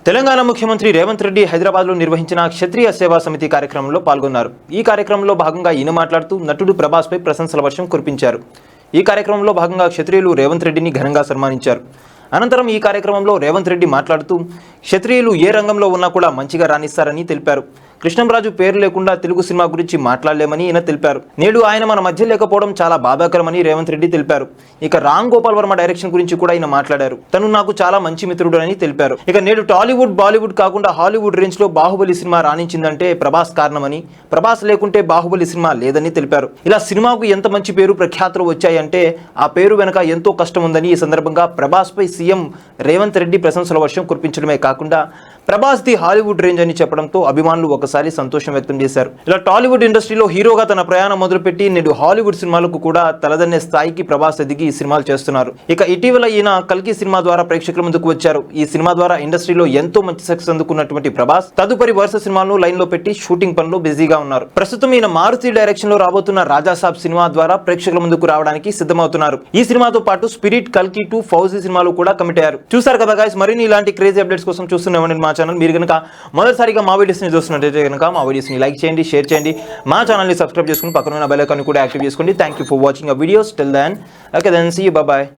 తెలంగాణ ముఖ్యమంత్రి రేవంత్ రెడ్డి హైదరాబాద్లో నిర్వహించిన క్షత్రియ సేవా సమితి కార్యక్రమంలో పాల్గొన్నారు. ఈ కార్యక్రమంలో భాగంగా ఈయన మాట్లాడుతూ నటుడు ప్రభాస్పై ప్రశంసల వర్షం కురిపించారు. ఈ కార్యక్రమంలో భాగంగా క్షత్రియులు రేవంత్ రెడ్డిని ఘనంగా సన్మానించారు. అనంతరం ఈ కార్యక్రమంలో రేవంత్ రెడ్డి మాట్లాడుతూ క్షత్రియులు ఏ రంగంలో ఉన్నా కూడా మంచిగా రాణిస్తారని తెలిపారు. కృష్ణంరాజు పేరు లేకుండా తెలుగు సినిమా గురించి మాట్లాడలేమని ఈయన తెలిపారు. నేడు ఆయన మన మధ్య లేకపోవడం చాలా బాధాకరమని రేవంత్ రెడ్డి తెలిపారు. ఇక రామ్ గోపాల్ వర్మ డైరెక్షన్ గురించి కూడా ఆయన మాట్లాడారు. తను నాకు చాలా మంచి మిత్రుడు అని తెలిపారు. ఇక నేడు టాలీవుడ్ బాలీవుడ్ కాకుండా హాలీవుడ్ రేంజ్ లో బాహుబలి సినిమా రాణించిందంటే ప్రభాస్ కారణమని, ప్రభాస్ లేకుంటే బాహుబలి సినిమా లేదని తెలిపారు. ఇలా సినిమాకు ఎంత మంచి పేరు ప్రఖ్యాతులు వచ్చాయంటే ఆ పేరు వెనక ఎంతో కష్టం ఉందని ఈ సందర్భంగా ప్రభాస్ పై సీఎం రేవంత్ రెడ్డి ప్రశంసల వర్షం కురిపించడమే కాకుండా ప్రభాస్ ది హాలీవుడ్ రేంజ్ అని చెప్పడంతో అభిమానులు ఒకసారి సంతోషం వ్యక్తం చేశారు. ఇలా టాలీవుడ్ ఇండస్ట్రీలో హీరోగా తన ప్రయాణం మొదలుపెట్టి నేడు హాలీవుడ్ సినిమాలకు కూడా తలదన్నే స్థాయికి ప్రభాస్ ఎదిగి సినిమాలు చేస్తున్నారు. ఇక ఇటీవల ఈయన కల్కి సినిమా ద్వారా ప్రేక్షకుల ముందుకు వచ్చారు. ఈ సినిమా ద్వారా ఇండస్ట్రీలో ఎంతో మంచి సక్సెస్ అందుకున్నటువంటి ప్రభాస్ తదుపరి వరుస సినిమాలను లైన్ లో పెట్టి షూటింగ్ పనులు బిజీగా ఉన్నారు. ప్రస్తుతం ఈయన మారుతి డైరెక్షన్ లో రాబోతున్న రాజాసాబ్ సినిమా ద్వారా ప్రేక్షకుల ముందుకు రావడానికి సిద్ధమవుతున్నారు. ఈ సినిమాతో పాటు స్పిరిట్, కల్కి 2, ఫౌజీ సినిమాలు కూడా కమిట్ అయ్యారు. చూసారు కదా గైస్, మరిన్ని ఇలాంటి క్రేజీ అప్డేట్స్ కోసం చూస్తున్నామండి మా ఛానల్. మీరు కనుక మొదటిసారిగా మా వీడియోస్ని చూస్తున్నట్టయితే కనుక మా వీడియోస్ని లైక్ చేయండి, షేర్ చేయండి, మా ఛానల్ని సబ్స్క్రైబ్ చేసుకుని పక్కన ఉన్న బెల్ ఐకాన్ కూడా యాక్టివ్ చేసుకోండి. Thank you for watching our videos. Till then okay, then see you, bye by.